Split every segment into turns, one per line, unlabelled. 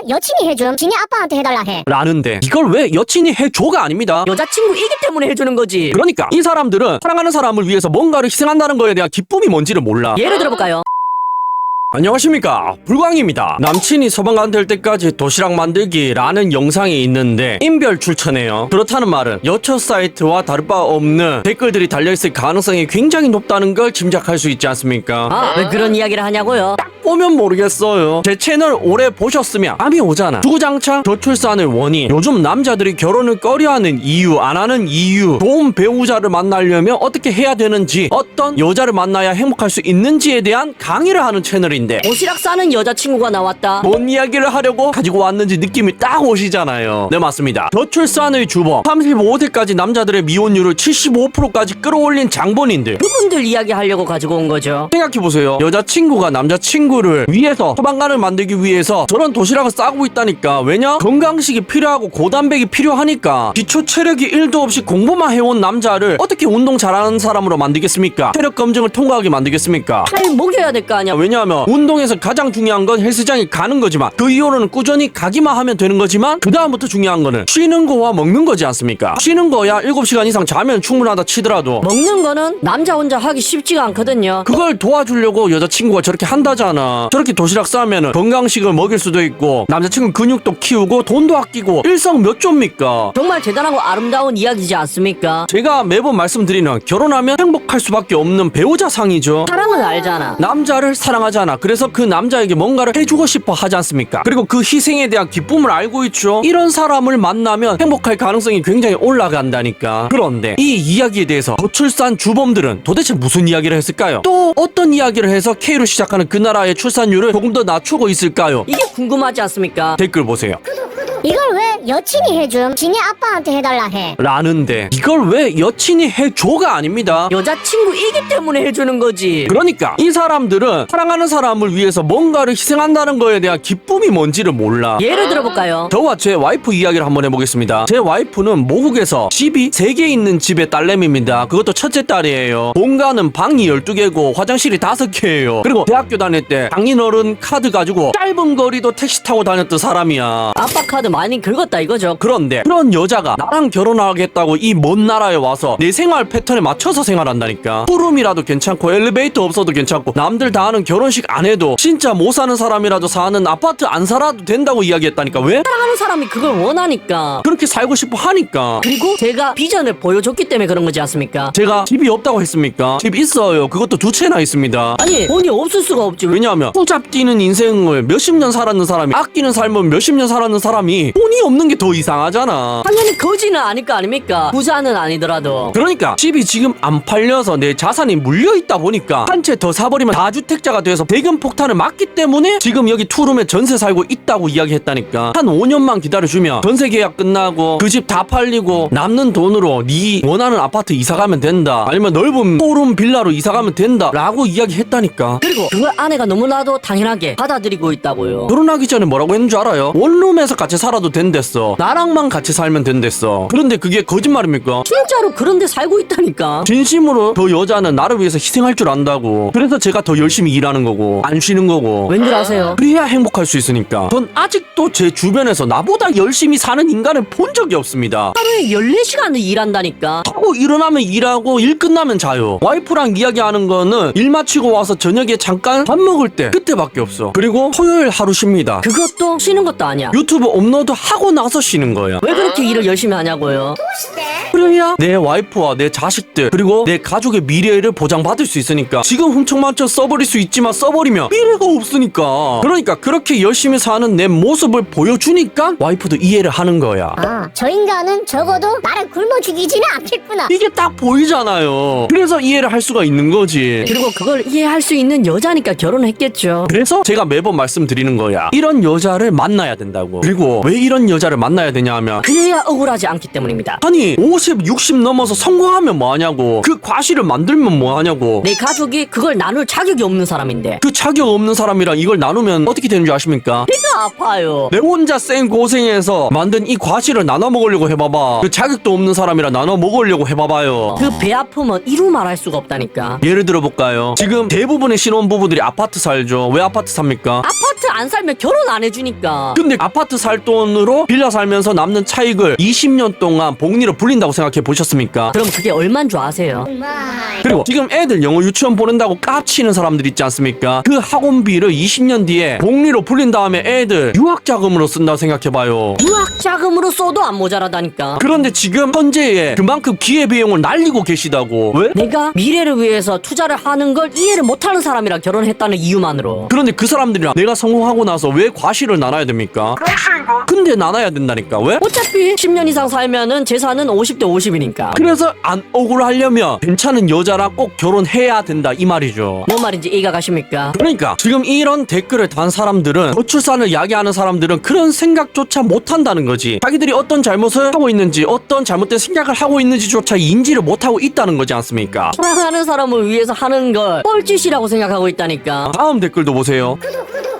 여친이 해줌 지네 아빠한테 해달라 해.
라는데 이걸 왜 여친이 해줘가 아닙니다.
여자친구이기 때문에 해주는 거지.
그러니까 이 사람들은 사랑하는 사람을 위해서 뭔가를 희생한다는 거에 대한 기쁨이 뭔지를 몰라.
예를 들어볼까요?
안녕하십니까, 불광입니다. 남친이 소방관 될 때까지 도시락 만들기라는 영상이 있는데 인별 출처네요. 그렇다는 말은 여처 사이트와 다를 바 없는 댓글들이 달려있을 가능성이 굉장히 높다는 걸 짐작할 수 있지 않습니까?
아, 왜 그런 이야기를 하냐고요?
보면 모르겠어요. 제 채널 오래 보셨으면 감이 오잖아. 주구장창 저출산을 원인, 요즘 남자들이 결혼을 꺼려하는 이유, 안 하는 이유, 좋은 배우자를 만나려면 어떻게 해야 되는지, 어떤 여자를 만나야 행복할 수 있는지에 대한 강의를 하는 채널인데
도시락 싸는 여자친구가 나왔다.
뭔 이야기를 하려고 가지고 왔는지 느낌이 딱 오시잖아요. 네, 맞습니다. 저출산의 주범, 35세까지 남자들의 미혼율을 75%까지 끌어올린 장본인들.
그분들 이야기 하려고 가지고 온 거죠.
생각해보세요. 여자친구가 남자친구를 위해서, 소방관을 만들기 위해서 저런 도시락을 싸고 있다니까. 왜냐? 건강식이 필요하고 고단백이 필요하니까. 기초 체력이 1도 없이 공부만 해온 남자를 어떻게 운동 잘하는 사람으로 만들겠습니까? 체력 검증을 통과하게 만들겠습니까?
잘 먹여야 될 거 아니야.
왜냐하면 운동에서 가장 중요한 건 헬스장에 가는 거지만, 그 이후로는 꾸준히 가기만 하면 되는 거지만, 그 다음부터 중요한 거는 쉬는 거와 먹는 거지 않습니까? 쉬는 거야 7시간 이상 자면 충분하다 치더라도
먹는 거는 남자 혼자 하기 쉽지가 않거든요.
그걸 도와주려고 여자친구가 저렇게 한다잖아. 저렇게 도시락 싸면은 건강식을 먹일 수도 있고, 남자친구 근육도 키우고 돈도 아끼고, 일석몇조입니까?
정말 대단하고 아름다운 이야기지 않습니까?
제가 매번 말씀드리는, 결혼하면 행복할 수밖에 없는 배우자상이죠.
사랑은 알잖아.
남자를 사랑하잖아. 그래서 그 남자에게 뭔가를 해주고 싶어 하지 않습니까? 그리고 그 희생에 대한 기쁨을 알고 있죠. 이런 사람을 만나면 행복할 가능성이 굉장히 올라간다니까. 그런데 이 이야기에 대해서 저출산 주범들은 도대체 무슨 이야기를 했을까요? 또 어떤 이야기를 해서 K로 시작하는 그 나라의 출산율을 조금 더 낮추고 있을까요?
이게 궁금하지 않습니까?
댓글 보세요.
이걸 왜 여친이 해줌 지네 아빠한테 해달라 해.
라는데 이걸 왜 여친이 해줘가 아닙니다.
여자친구이기 때문에 해주는 거지.
그러니까 이 사람들은 사랑하는 사람을 위해서 뭔가를 희생한다는 거에 대한 기쁨이 뭔지를 몰라.
예를 들어볼까요?
저와 제 와이프 이야기를 한번 해보겠습니다. 제 와이프는 모국에서 집이 3개 있는 집의 딸내미입니다. 그것도 첫째 딸이에요. 본가는 방이 12개고 화장실이 5개예요. 그리고 대학교 다닐 때 장인어른 카드 가지고 짧은 거리도 택시 타고 다녔던 사람이야.
아빠 카드 많이 긁었다 이거죠.
그런데 그런 여자가 나랑 결혼하겠다고 이 먼 나라에 와서 내 생활 패턴에 맞춰서 생활한다니까. 투룸이라도 괜찮고 엘리베이터 없어도 괜찮고, 남들 다 하는 결혼식 안 해도, 진짜 못 사는 사람이라도 사는 아파트 안 살아도 된다고 이야기했다니까. 왜?
사랑하는 사람이 그걸 원하니까.
그렇게 살고 싶어 하니까.
그리고 제가 비전을 보여줬기 때문에 그런 거지 않습니까?
제가 집이 없다고 했습니까? 집 있어요. 그것도 2채나 있습니다.
아니 돈이 없을 수가 없지.
왜냐하면 후잡 뛰는 인생을 몇십 년 살았는 사람이, 아끼는 삶을 몇십 년 살았는 사람이 돈이 없는 게 더 이상하잖아.
당연히 거지는 아닐 거 아닙니까? 부자는 아니더라도.
그러니까 집이 지금 안 팔려서 내 자산이 물려있다 보니까 한 채 더 사버리면 다주택자가 돼서 대금 폭탄을 맞기 때문에 지금 여기 투룸에 전세 살고 있다고 이야기했다니까. 한 5년만 기다려주면 전세 계약 끝나고 그 집 다 팔리고 남는 돈으로 네 원하는 아파트 이사가면 된다, 아니면 넓은 포룸 빌라로 이사가면 된다 라고 이야기했다니까.
그리고 그걸 아내가 너무나도 당연하게 받아들이고 있다고요.
결혼하기 전에 뭐라고 했는 줄 알아요? 원룸에서 같이 살아도 된댔어. 나랑만 같이 살면 된댔어. 그런데 그게 거짓말입니까?
진짜로 그런데 살고 있다니까.
진심으로 더 여자는 나를 위해서 희생할 줄 안다고. 그래서 제가 더 열심히 일하는 거고 안 쉬는 거고.
왠줄 아세요?
그래야 행복할 수 있으니까. 전 아직도 제 주변에서 나보다 열심히 사는 인간을 본 적이 없습니다.
하루에 14시간을 일한다니까.
하고 일어나면 일하고 일 끝나면 자요. 와이프랑 이야기하는 거는 일 마치고 와서 저녁에 잠깐 밥 먹을 때 그때밖에 없어. 그리고 토요일 하루 쉽니다.
그것도 쉬는 것도 아니야.
유튜브 업로드 하고 나서 쉬는 거야.
왜 그렇게 일을 열심히 하냐고요?
그래야 내 와이프와 내 자식들, 그리고 내 가족의 미래를 보장받을 수 있으니까. 지금 훔쳐만쳐 써버릴 수 있지만 써버리면 미래가 없으니까. 그러니까 그렇게 열심히 사는 내 모습을 보여주니까 와이프도 이해를 하는 거야.
아, 저 인간은 적어도 나를 굶어 죽이지는 않겠구나.
이게 딱 보이잖아요. 그래서 이해를 할 수가 있는 거지.
그리고 그걸 이해할 수 있는 여자니까 결혼했겠죠.
그래서 제가 매번 말씀드리는 거야. 이런 여자를 만나야 된다고. 그리고 왜 이런 여자를 만나야 되냐 하면,
그래야 억울하지 않기 때문입니다.
아니 40, 60 넘어서 성공하면 뭐하냐고. 그 과실을 만들면 뭐하냐고.
내 가족이 그걸 나눌 자격이 없는 사람인데
그 자격 없는 사람이랑 이걸 나누면 어떻게 되는 줄 아십니까?
배가 아파요.
내 혼자 쌩 고생해서 만든 이 과실을 나눠 먹으려고 해봐봐. 그 자격도 없는 사람이랑 나눠 먹으려고 해봐봐요.
그 배 아픔은 이루 말할 수가 없다니까.
예를 들어볼까요? 지금 대부분의 신혼부부들이 아파트 살죠. 왜 아파트 삽니까?
아파트 안 살면 결혼 안 해주니까.
근데 아파트 살 돈으로 빌라 살면서 남는 차익을 20년 동안 복리로 불린다고 생각해 보셨습니까?
그럼 그게 얼만 줄 아세요?
그리고 지금 애들 영어 유치원 보낸다고 깝치는 사람들 있지 않습니까? 그 학원비를 20년 뒤에 복리로 불린 다음에 애들 유학자금으로 쓴다고 생각해봐요.
유학 자금으로 써도 안 모자라다니까.
그런데 지금 현재에 그만큼 기회비용을 날리고 계시다고. 왜?
내가 미래를 위해서 투자를 하는 걸 이해를 못하는 사람이랑 결혼했다는 이유만으로.
그런데 그 사람들이랑 내가 성공하고 나서 왜 과실을 나눠야 됩니까? 근데 나눠야 된다니까. 왜?
어차피 10년 이상 살면은 재산은 50대 50이니까.
그래서 안 억울하려면 괜찮은 여자랑 꼭 결혼해야 된다 이 말이죠.
뭔 말인지 이해가 가십니까?
그러니까 지금 이런 댓글을 단 사람들은, 저출산을 야기하는 사람들은 그런 생각조차 못한다는 거지. 자기들이 어떤 잘못을 하고 있는지, 어떤 잘못된 생각을 하고 있는지조차 인지를 못하고 있다는 거지 않습니까?
사랑하는 사람을 위해서 하는 걸 뻘짓이라고 생각하고 있다니까.
다음 댓글도 보세요.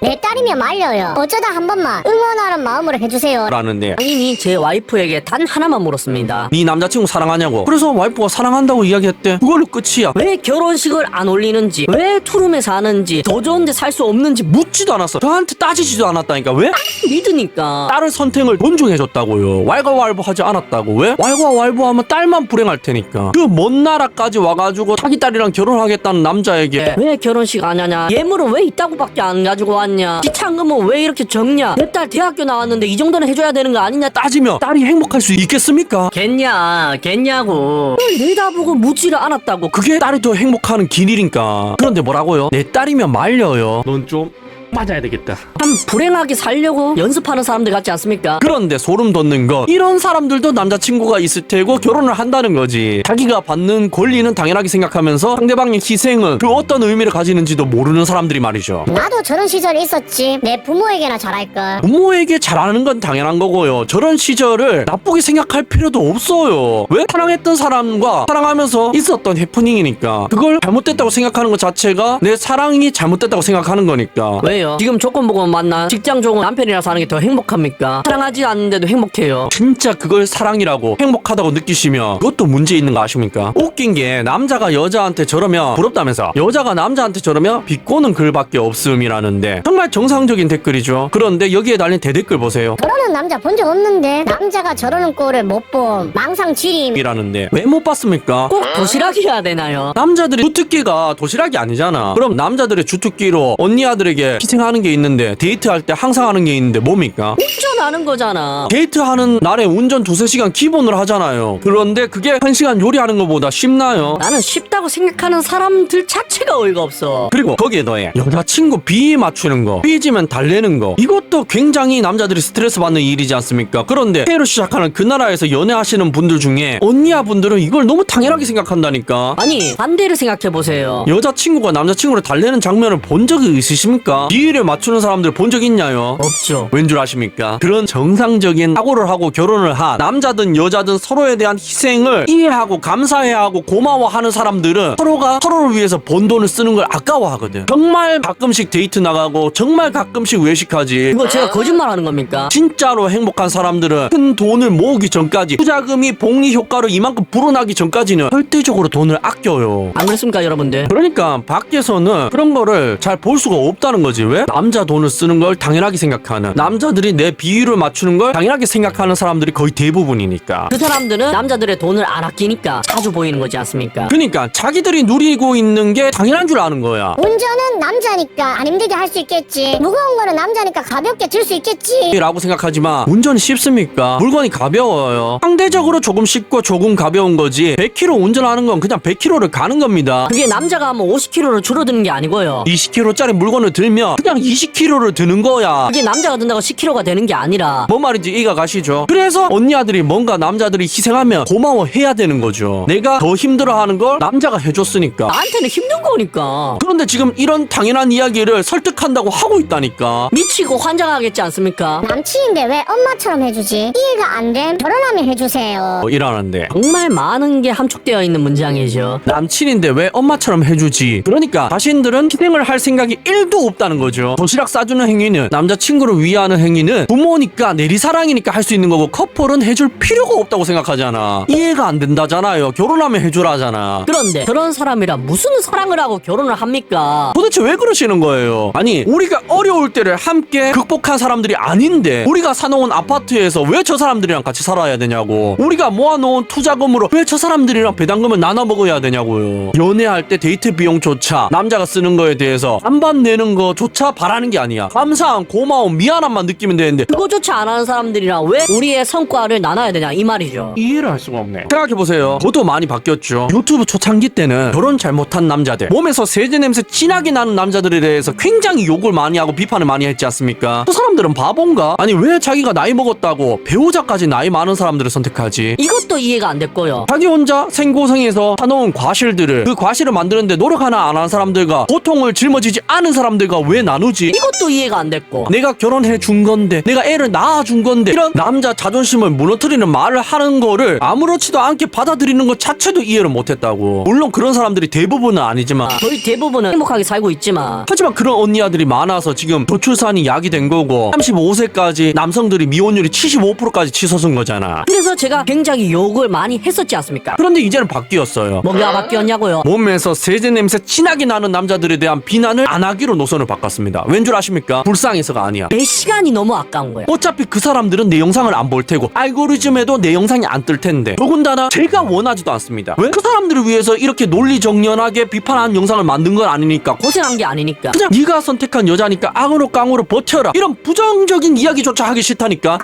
내 딸이면 말려요. 어쩌다 한 번만 응원하는 마음으로 해주세요.
라는데,
본인이 제 와이프에게 단 하나만 물었습니다.
네 남자친구 사랑하냐고. 그래서 와이프가 사랑한다고 이야기했대. 그걸로 끝이야.
왜 결혼식을 안 올리는지, 왜 투룸에 사는지, 더 좋은데 살 수 없는지
묻지도 않았어. 저한테 따지지도 않았다니까. 왜?
믿으니까.
딸의 선택을 존중해줬다고요. 왈가왈부하지 않았다고. 왜? 왈가왈부하면 딸만 불행할 테니까. 그 먼 나라까지 와가지고 자기 딸이랑 결혼하겠다는 남자에게
왜 결혼식 안 하냐, 예물은 왜 이따구밖에 안 가지고 왔냐, 지참금은 왜 이렇게 적냐, 내 딸 대학교 나왔는데 이 정도는 해줘야 되는 거 아니냐,
따지면 딸이 행복할 수 있겠습니까?
겠냐고 내다보고 묻지를 않았다고.
그게 딸이 더 행복하는 길이니까. 그런데 뭐라고요? 내 딸이면 말려요. 넌 좀 맞아야 되겠다.
참 불행하게 살려고 연습하는 사람들 같지 않습니까?
그런데 소름 돋는 건, 이런 사람들도 남자친구가 있을 테고 결혼을 한다는 거지. 자기가 받는 권리는 당연하게 생각하면서 상대방의 희생은 그 어떤 의미를 가지는지도 모르는 사람들이 말이죠.
나도 저런 시절이 있었지. 내 부모에게나 잘할걸.
부모에게 잘하는 건 당연한 거고요. 저런 시절을 나쁘게 생각할 필요도 없어요. 왜? 사랑했던 사람과 사랑하면서 있었던 해프닝이니까. 그걸 잘못됐다고 생각하는 것 자체가 내 사랑이 잘못됐다고 생각하는 거니까.
왜요? 지금 조건 보고 만나 직장 좋은 남편이랑 사는 게 더 행복합니까? 사랑하지 않는데도 행복해요.
진짜 그걸 사랑이라고 행복하다고 느끼시면 그것도 문제 있는 거 아십니까? 웃긴 게, 남자가 여자한테 저러면 부럽다면서, 여자가 남자한테 저러면 비꼬는 글밖에 없음이라는데, 정말 정상적인 댓글이죠. 그런데 여기에 달린 대댓글 보세요.
저러는 남자 본 적 없는데 남자가 저러는 꼴을 못 봄. 망상지림.
이라는데 왜 못 봤습니까?
꼭 도시락이 해야 되나요?
남자들의 주특기가 도시락이 아니잖아. 그럼 남자들의 주특기로 언니 아들에게 희생하는 게 있는데, 데이트할 때 항상 하는 게 있는데 뭡니까?
운전하는 거잖아.
데이트하는 날에 운전 2-3시간 기본으로 하잖아요. 그런데 그게 1시간 요리하는 것보다 쉽나요?
나는 쉽다고 생각하는 사람들 자체가 어이가 없어.
그리고 거기에 더해 여자친구 비 맞추는 거, 삐지면 달래는 거, 이것도 굉장히 남자들이 스트레스 받는 일이지 않습니까? 그런데 새로 시작하는 그 나라에서 연애하시는 분들 중에 언니야 분들은 이걸 너무 당연하게 생각한다니까.
아니 반대를 생각해보세요.
여자친구가 남자친구를 달래는 장면을 본 적이 있으십니까? 비위를 맞추는 사람들 본 적 있냐요?
없죠.
왠 줄 아십니까? 그런 정상적인 사고를 하고 결혼을 한, 남자든 여자든 서로에 대한 희생을 이해하고 감사해야 하고 고마워하는 사람들은 서로가 서로를 위해서 번 돈을 쓰는 걸 아까워하거든. 정말 가끔씩 데이트 나가고 정말 가끔씩 외식하지.
이거 제가 거짓말하는 겁니까?
진짜로 행복한 사람들은 큰 돈을 모으기 전까지, 투자금이 복리 효과로 이만큼 불어나기 전까지는 절대적으로 돈을 아껴요.
안 그랬습니까 여러분들?
그러니까 밖에서는 그런 거를 잘 볼 수가 없다는 거지. 왜? 남자 돈을 쓰는 걸 당연하게 생각하는, 남자들이 내 비위를 맞추는 걸 당연하게 생각하는 사람들이 거의 대부분이니까.
그 사람들은 남자들의 돈을 안 아끼니까 자주 보이는 거지 않습니까?
그러니까 자기들이 누리고 있는 게 당연한 줄 아는 거야.
운전은 남자니까 안 힘들게 할 수 있겠지. 무거운 거는 남자니까 가볍게 들 수 있겠지.
라고 생각하지만 운전이 쉽습니까? 물건이 가벼워요. 상대적으로 조금 쉽고 조금 가벼운 거지, 100km 운전하는 건 그냥 100km를 가는 겁니다.
그게 남자가 하면 50kg로 줄어드는 게 아니고요.
20kg짜리 물건을 들면 그냥 20kg를 드는 거야.
그게 남자가 든다고 10kg가 되는 게 아니에요. 아니라
뭔 말인지 이해가 가시죠? 그래서 언니 아들이 뭔가 남자들이 희생하면 고마워해야 되는 거죠. 내가 더 힘들어하는 걸 남자가 해줬으니까.
나한테는 힘든 거니까.
그런데 지금 이런 당연한 이야기를 설득한다고 하고 있다니까.
미치고 환장하겠지 않습니까?
남친인데 왜 엄마처럼 해주지? 이해가 안 됨? 결혼하면 해주세요.
이러는데
정말 많은 게 함축되어 있는 문장이죠.
남친인데 왜 엄마처럼 해주지? 그러니까 자신들은 희생을 할 생각이 1도 없다는 거죠. 도시락 싸주는 행위는, 남자친구를 위하는 행위는 부모니까 내리사랑이니까 할 수 있는 거고 커플은 해줄 필요가 없다고 생각하잖아. 이해가 안 된다잖아요. 결혼하면 해주라잖아.
그런데 그런 사람이라 무슨 사랑을 하고 결혼을 합니까?
도대체 왜 그러시는 거예요? 아니 우리가 어려울 때를 함께 극복한 사람들이 아닌데 우리가 사놓은 아파트에서 왜 저 사람들이랑 같이 살아야 되냐고. 우리가 모아놓은 투자금으로 왜 저 사람들이랑 배당금을 나눠 먹어야 되냐고요. 연애할 때 데이트 비용조차 남자가 쓰는 거에 대해서 반반 내는 거조차 바라는 게 아니야. 감사한 고마움 미안함만 느끼면 되는데
그거조차 안 하는 사람들이랑 왜 우리의 성과를 나눠야 되냐 이 말이죠.
이해를 할 수가 없네. 생각해보세요. 저도 많이 바뀌었죠. 유튜브 초창기 때는 결혼 잘못한 남자들, 몸에서 세제 냄새 진하게 나는 남자들에 대해서 굉장히 욕을 많이 하고 비판을 많이 했지 않습니까? 그 사람들은 바본가? 아니 왜 자기가 나이 먹었다고 배우자까지 나이 많은 사람들을 선택하지?
이것도 이해가 안 됐고요.
자기 혼자 생고생해서 사놓은 과실들을, 그 과실을 만드는데 노력 하나 안 한 사람들과 고통을 짊어지지 않은 사람들과 왜 나누지?
이것도 이해가 안 됐고.
내가 결혼해 준 건데, 내가 애를 낳아 준 건데, 이런 남자 자존심을 무너뜨리는 말을 하는 거를 아무렇지도 않게 받아들이는 것 자체도 이해를 못했다고. 물론 그런 사람들이 대부분은 아니지만,
거의 대부분은 행복하게 살고 있지만
하지만 그런 언니 아들이 많아서 지금 저출산이 약이 된 거고 35세까지 남성들이 미혼율이 75%까지 치솟은 거잖아.
그래서 제가 굉장히 욕을 많이 했었지 않습니까?
그런데 이제는 바뀌었어요.
뭐가 바뀌었냐고요?
몸에서 세제 냄새 진하게 나는 남자들에 대한 비난을 안 하기로 노선을 바꿨습니다. 왠 줄 아십니까? 불쌍해서가 아니야.
내 시간이 너무 아까운 거야.
어차피 그 사람들은 내 영상을 안 볼 테고 알고리즘에도 내 영상이 안 뜰 텐데, 더군다나 제가 원하지도 않습니다. 왜? 그 사람들을 위해서 이렇게 논리정연하게 비판한 영상을 만든 건 아니니까.
고생한 게 아니니까.
그냥 네가 선택한 여자니까 앙으로 깡으로 버텨라, 이런 부정적인 이야기조차 하기 싫다니까.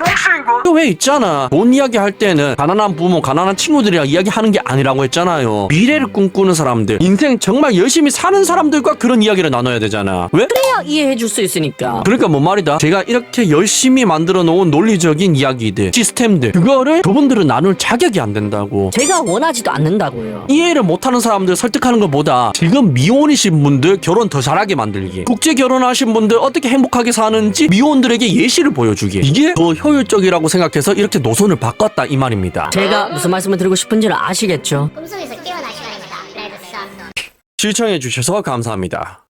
왜 있잖아, 돈 이야기 할 때는 가난한 부모 가난한 친구들이랑 이야기하는 게 아니라고 했잖아요. 미래를 꿈꾸는 사람들, 인생 정말 열심히 사는 사람들과 그런 이야기를 나눠야 되잖아. 왜?
그래야 이해해 줄 수 있으니까.
그러니까 뭔 말이다, 제가 이렇게 열심히 만들어 놓은 논리적인 이야기들, 시스템들, 그거를 그분들은 나눌 자격이 안 된다고.
제가 원하지도 않는다고요.
이해를 못하는 사람들 설득하는 것보다 지금 미혼이신 분들 결혼 더 잘하게 만들기, 국제 결혼하신 분들 어떻게 행복하게 사는지 미혼들에게 예시를 보여주기, 이게 더 효율적이라고 생각해서 이렇게 노선을 바꿨다 이 말입니다.
제가 무슨 말씀을 드리고 싶은지를 아시겠죠?
꿈속에서 깨어날 시간입니다. 레드 썬.
시청해 주셔서 감사합니다.